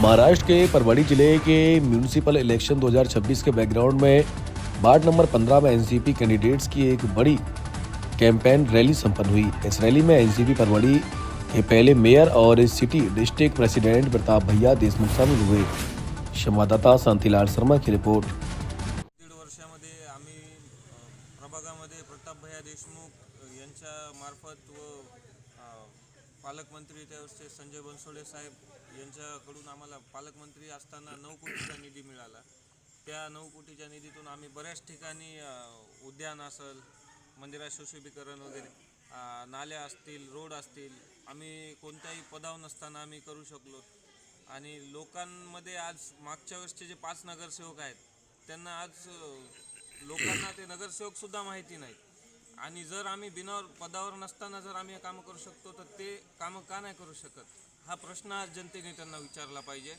महाराष्ट्र के परवड़ी जिले के municipal election 2026 के background में ward number 15 में एनसीपी कैंडिडेट्स की एक बड़ी कैंपेन रैली संपन्न हुई। इस रैली में एनसीपी परवड़ी के पहले मेयर और सिटी डिस्ट्रिक्ट प्रेसिडेंट प्रताप भैया देशमुख शामिल हुए। संवाददाता शांतिलाल शर्मा की रिपोर्ट। दीड वर्षामध्ये आम्ही प्रभागामध्ये प्रताप भैया देशमुख यांच्या मार्फत व पालकमंत्री त्यावेळेसचे संजय बनसोडे साहेब यांच्याकडून आम्हाला पालकमंत्री असताना 9 कोटीचा निधी मिळाला। त्या 9 कोटीच्या निधीतून आम्ही बऱ्याच ठिकाणी उद्यान असेल, मंदिरात सुशोभीकरण वगैरे, नाल्या असतील, रोड असतील, आम्ही कोणत्याही पदावर नसताना आम्ही करू शकलो। आणि लोकांमध्ये आज मागच्या वर्षीचे जे 5 नगरसेवक आहेत त्यांना आज लोकांना ते नगरसेवकसुद्धा माहिती नाही। आणि जर आम्ही बिना पदावर नसताना जर आम्ही हे कामं करू शकतो तर ते कामं का नाही करू शकत, हा प्रश्न आज जनतेने त्यांना विचारला पाहिजे।